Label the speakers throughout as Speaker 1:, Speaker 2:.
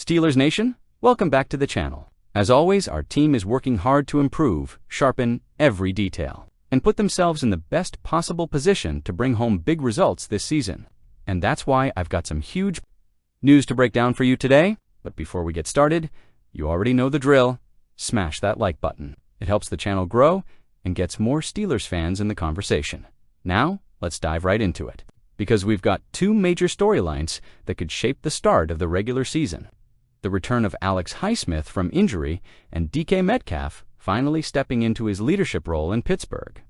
Speaker 1: Steelers Nation, welcome back to the channel. As always, our team is working hard to improve, sharpen every detail, and put themselves in the best possible position to bring home big results this season. And that's why I've got some huge news to break down for you today. But before we get started, you already know the drill. Smash that like button. It helps the channel grow and gets more Steelers fans in the conversation. Now, let's dive right into it, because we've got two major storylines that could shape the start of the regular season. The return of Alex Highsmith from injury and DK Metcalf finally stepping into his leadership role in Pittsburgh.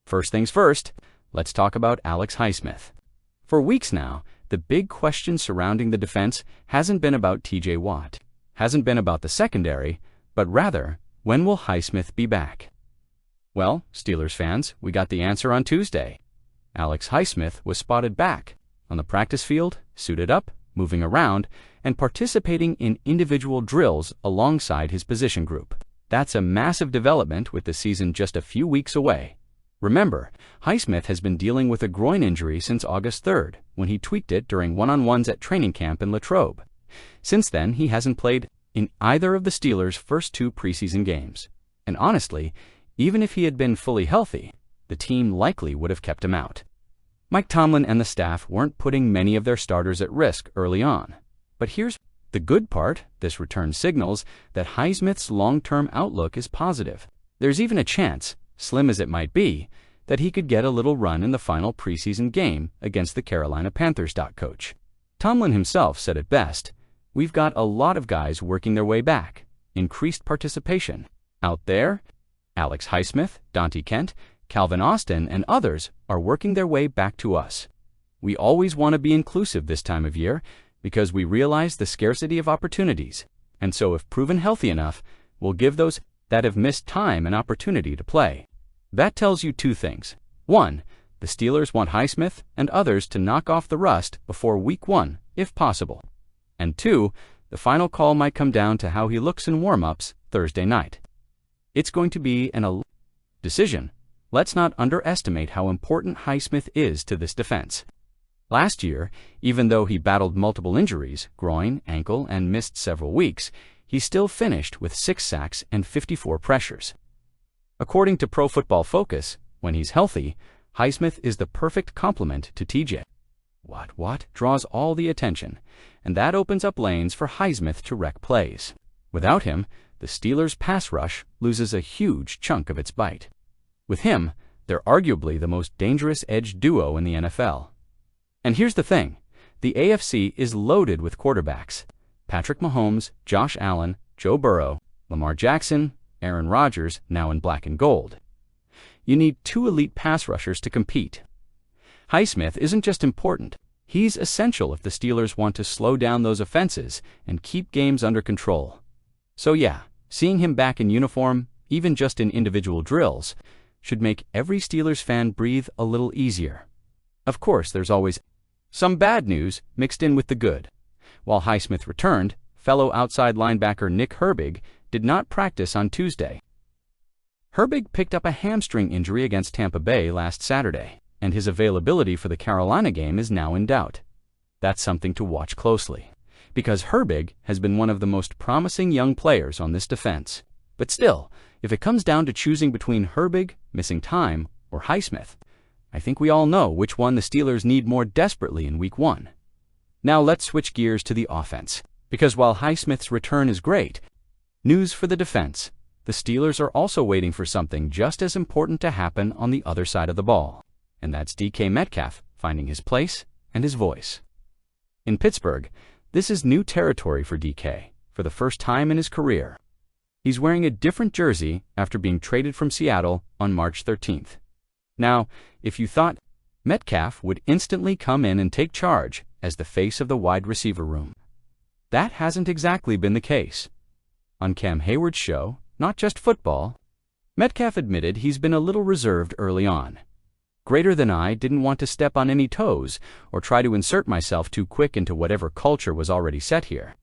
Speaker 1: First things first, let's talk about Alex Highsmith. For weeks now, the big question surrounding the defense hasn't been about TJ Watt, hasn't been about the secondary, but rather, when will Highsmith be back? Well, Steelers fans, we got the answer on Tuesday. Alex Highsmith was spotted back on the practice field, suited up, moving around, and participating in individual drills alongside his position group. That's a massive development with the season just a few weeks away. Remember, Highsmith has been dealing with a groin injury since August 3rd, when he tweaked it during one-on-ones at training camp in Latrobe. Since then, he hasn't played in either of the Steelers' first two preseason games. And honestly, even if he had been fully healthy, the team likely would have kept him out. Mike Tomlin and the staff weren't putting many of their starters at risk early on. But here's the good part: this return signals that Highsmith's long-term outlook is positive. There's even a chance, slim as it might be, that he could get a little run in the final preseason game against the Carolina Panthers. Coach Tomlin himself said it best: "We've got a lot of guys working their way back. Increased participation. Out there, Alex Highsmith, Dante Kent, Calvin Austin, and others are working their way back to us. We always want to be inclusive this time of year because we realize the scarcity of opportunities, and so if proven healthy enough, we'll give those that have missed time an opportunity to play." That tells you two things. One, the Steelers want Highsmith and others to knock off the rust before Week 1, if possible. And two, the final call might come down to how he looks in warm-ups Thursday night. It's going to be an decision. Let's not underestimate how important Highsmith is to this defense. Last year, even though he battled multiple injuries, groin, ankle, and missed several weeks, he still finished with 6 sacks and 54 pressures. According to Pro Football Focus, when he's healthy, Highsmith is the perfect complement to TJ Watt draws all the attention, and that opens up lanes for Highsmith to wreck plays. Without him, the Steelers' pass rush loses a huge chunk of its bite. With him, they're arguably the most dangerous edge duo in the NFL. And here's the thing: the AFC is loaded with quarterbacks. Patrick Mahomes, Josh Allen, Joe Burrow, Lamar Jackson, Aaron Rodgers, now in black and gold. You need 2 elite pass rushers to compete. Highsmith isn't just important, he's essential if the Steelers want to slow down those offenses and keep games under control. So yeah, seeing him back in uniform, even just in individual drills, should make every Steelers fan breathe a little easier. Of course, there's always some bad news mixed in with the good. While Highsmith returned, fellow outside linebacker Nick Herbig did not practice on Tuesday. Herbig picked up a hamstring injury against Tampa Bay last Saturday, and his availability for the Carolina game is now in doubt. That's something to watch closely, because Herbig has been one of the most promising young players on this defense. But still, if it comes down to choosing between Herbig, missing time, or Highsmith, I think we all know which one the Steelers need more desperately in Week 1. Now let's switch gears to the offense, because while Highsmith's return is great, news for the defense: the Steelers are also waiting for something just as important to happen on the other side of the ball, and that's DK Metcalf finding his place and his voice. In Pittsburgh, this is new territory for DK for the first time in his career. He's wearing a different jersey after being traded from Seattle on March 13th. Now, if you thought Metcalf would instantly come in and take charge as the face of the wide receiver room, that hasn't exactly been the case. On Cam Heyward's show, Not Just Football, Metcalf admitted he's been a little reserved early on. "Greater than I didn't want to step on any toes or try to insert myself too quick into whatever culture was already set here.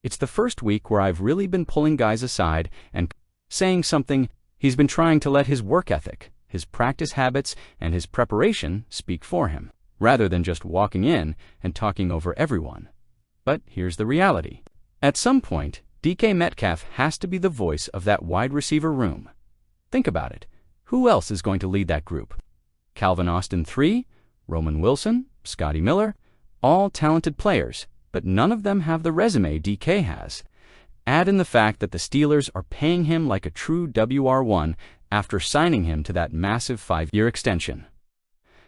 Speaker 1: It's the first week where I've really been pulling guys aside and saying something." He's been trying to let his work ethic, his practice habits, and his preparation speak for him, rather than just walking in and talking over everyone. But here's the reality: At some point, DK Metcalf has to be the voice of that wide receiver room. Think about it. Who else is going to lead that group? Calvin Austin III, Roman Wilson, Scotty Miller, all talented players, but none of them have the resume DK has. Add in the fact that the Steelers are paying him like a true WR1 after signing him to that massive 5-year extension.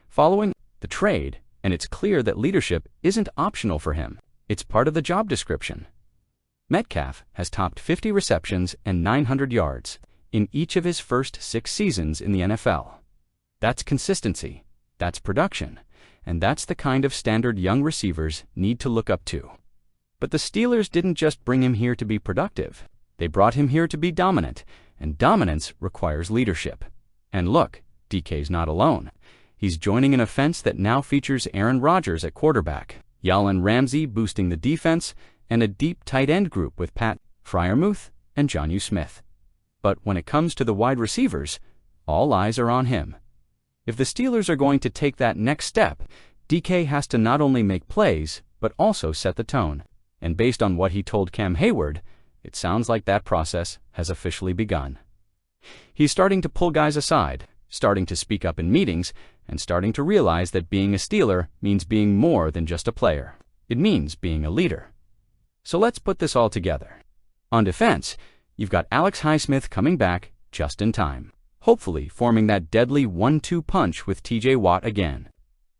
Speaker 1: Following the trade, and it's clear that leadership isn't optional for him. It's part of the job description. Metcalf has topped 50 receptions and 900 yards in each of his first 6 seasons in the NFL. That's consistency, that's production, and that's the kind of standard young receivers need to look up to. But the Steelers didn't just bring him here to be productive. They brought him here to be dominant, and dominance requires leadership. And look, DK's not alone. He's joining an offense that now features Aaron Rodgers at quarterback, Jalen Ramsey boosting the defense, and a deep tight end group with Pat Freiermuth and Jonnu Smith. But when it comes to the wide receivers, all eyes are on him. If the Steelers are going to take that next step, DK has to not only make plays, but also set the tone. And based on what he told Cam Heyward, it sounds like that process has officially begun. He's starting to pull guys aside, starting to speak up in meetings, and starting to realize that being a Steeler means being more than just a player. It means being a leader. So let's put this all together. On defense, you've got Alex Highsmith coming back just in time, hopefully forming that deadly 1-2 punch with TJ Watt again.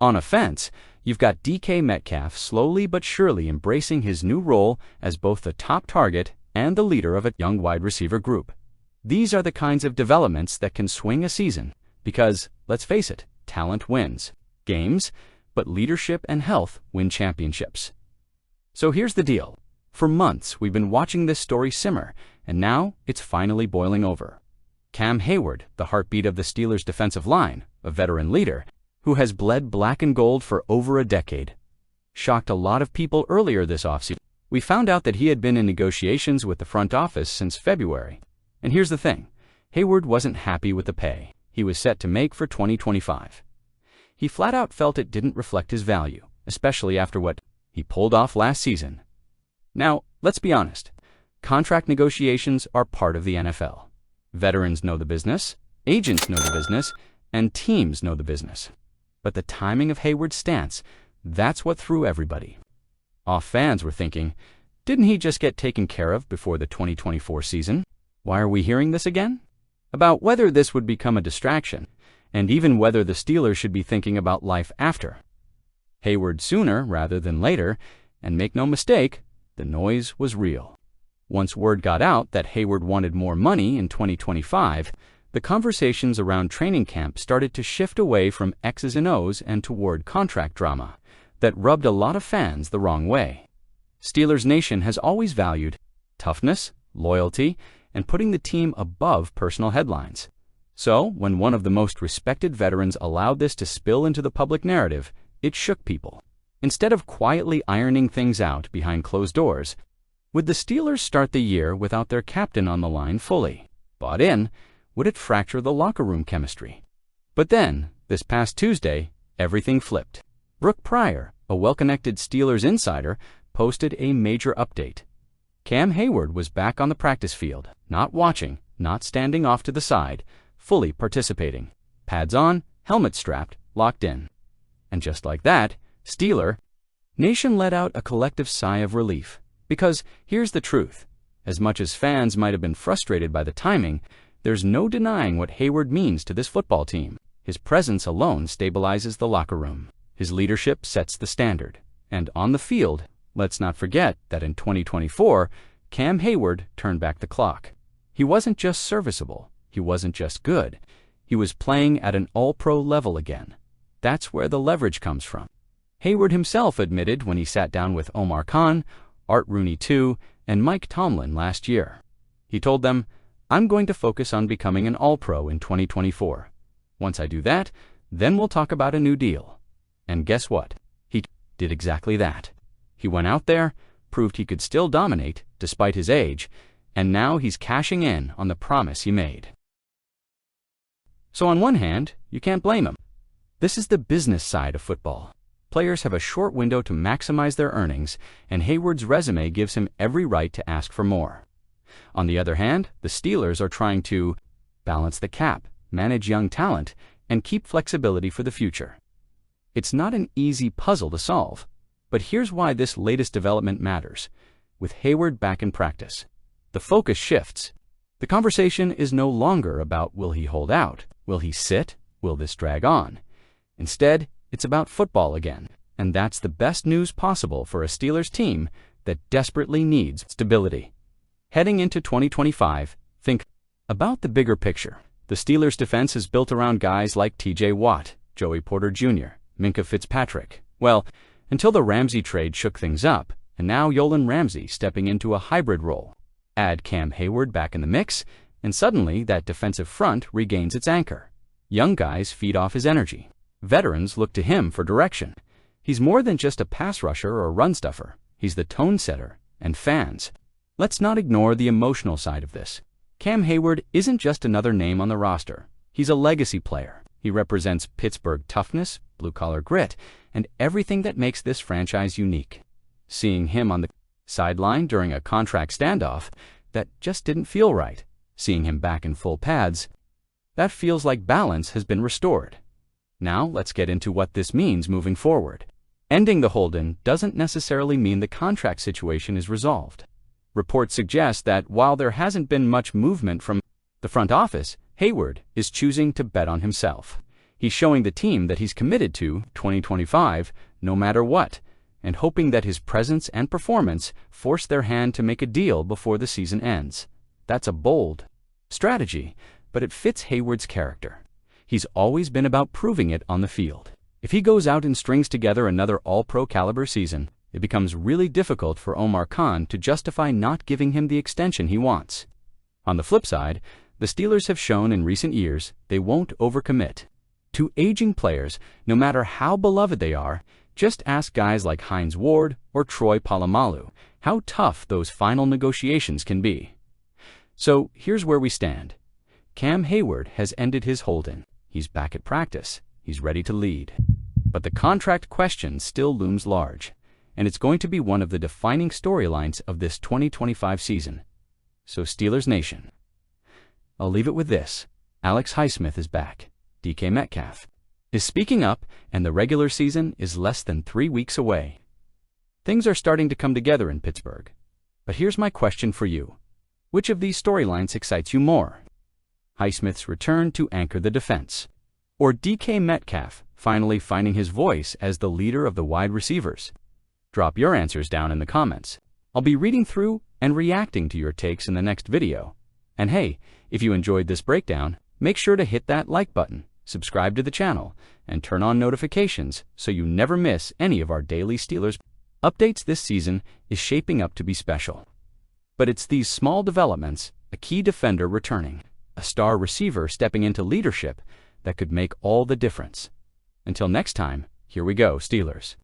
Speaker 1: On offense, you've got DK Metcalf slowly but surely embracing his new role as both the top target and the leader of a young wide receiver group. These are the kinds of developments that can swing a season because, let's face it, talent wins games, but leadership and health win championships. So here's the deal. For months, we've been watching this story simmer, and now it's finally boiling over. Cam Heyward, the heartbeat of the Steelers' defensive line, a veteran leader, who has bled black and gold for over a decade, shocked a lot of people earlier this offseason. We found out that he had been in negotiations with the front office since February. And here's the thing. Heyward wasn't happy with the pay he was set to make for 2025. He flat out felt it didn't reflect his value, especially after what he pulled off last season. Now, let's be honest. Contract negotiations are part of the NFL. Veterans know the business, agents know the business, and teams know the business. But the timing of Heyward's stance, that's what threw everybody off. Fans were thinking, didn't he just get taken care of before the 2024 season? Why are we hearing this again? About whether this would become a distraction, and even whether the Steelers should be thinking about life after. Heyward sooner rather than later, and make no mistake, the noise was real. Once word got out that Heyward wanted more money in 2025, the conversations around training camp started to shift away from X's and O's and toward contract drama that rubbed a lot of fans the wrong way. Steelers Nation has always valued toughness, loyalty, and putting the team above personal headlines. So, when one of the most respected veterans allowed this to spill into the public narrative, it shook people. Instead of quietly ironing things out behind closed doors, would the Steelers start the year without their captain on the line fully bought in? Would it fracture the locker room chemistry? But then, this past Tuesday, everything flipped. Brooke Pryor, a well-connected Steelers insider, posted a major update. Cam Heyward was back on the practice field, not watching, not standing off to the side, fully participating. Pads on, helmet strapped, locked in. And just like that, Steeler Nation let out a collective sigh of relief. Because here's the truth. As much as fans might have been frustrated by the timing, there's no denying what Heyward means to this football team. His presence alone stabilizes the locker room. His leadership sets the standard. And on the field, let's not forget that in 2024, Cam Heyward turned back the clock. He wasn't just serviceable. He wasn't just good. He was playing at an all-pro level again. That's where the leverage comes from. Heyward himself admitted when he sat down with Omar Khan, Art Rooney II, and Mike Tomlin last year. He told them, I'm going to focus on becoming an all-pro in 2024. Once I do that, then we'll talk about a new deal. And guess what? He did exactly that. He went out there, proved he could still dominate despite his age, and now he's cashing in on the promise he made. So on one hand, you can't blame him. This is the business side of football. Players have a short window to maximize their earnings, and Heyward's resume gives him every right to ask for more. On the other hand, the Steelers are trying to balance the cap, manage young talent, and keep flexibility for the future. It's not an easy puzzle to solve, but here's why this latest development matters. With Heyward back in practice, the focus shifts. The conversation is no longer about will he hold out, will he sit, will this drag on. Instead, it's about football again, and that's the best news possible for a Steelers team that desperately needs stability. Heading into 2025, think about the bigger picture. The Steelers' defense is built around guys like T.J. Watt, Joey Porter Jr., Minkah Fitzpatrick. Well, until the Ramsey trade shook things up, and now Jalen Ramsey stepping into a hybrid role. Add Cam Heyward back in the mix, and suddenly that defensive front regains its anchor. Young guys feed off his energy. Veterans look to him for direction. He's more than just a pass rusher or run stuffer. He's the tone setter, and fans. Let's not ignore the emotional side of this. Cam Heyward isn't just another name on the roster. He's a legacy player. He represents Pittsburgh toughness, blue-collar grit, and everything that makes this franchise unique. Seeing him on the sideline during a contract standoff, that just didn't feel right. Seeing him back in full pads, that feels like balance has been restored. Now let's get into what this means moving forward. Ending the hold-in doesn't necessarily mean the contract situation is resolved. Reports suggest that while there hasn't been much movement from the front office, Heyward is choosing to bet on himself. He's showing the team that he's committed to 2025 no matter what, and hoping that his presence and performance force their hand to make a deal before the season ends. That's a bold strategy, but it fits Heyward's character. He's always been about proving it on the field. If he goes out and strings together another all-pro caliber season, it becomes really difficult for Omar Khan to justify not giving him the extension he wants. On the flip side, the Steelers have shown in recent years they won't overcommit. To aging players, no matter how beloved they are, just ask guys like Heyward or Troy Polamalu how tough those final negotiations can be. So here's where we stand. Cam Heyward has ended his hold-in. He's back at practice. He's ready to lead. But the contract question still looms large, and it's going to be one of the defining storylines of this 2025 season. So Steelers Nation, I'll leave it with this. Alex Highsmith is back. DK Metcalf is speaking up, and the regular season is less than 3 weeks away. Things are starting to come together in Pittsburgh. But here's my question for you. Which of these storylines excites you more? Highsmith's return to anchor the defense, or DK Metcalf finally finding his voice as the leader of the wide receivers? Drop your answers down in the comments. I'll be reading through and reacting to your takes in the next video. And hey, if you enjoyed this breakdown, make sure to hit that like button, subscribe to the channel, and turn on notifications so you never miss any of our daily Steelers updates. This season is shaping up to be special. But it's these small developments, a key defender returning, a star receiver stepping into leadership, that could make all the difference. Until next time, here we go, Steelers.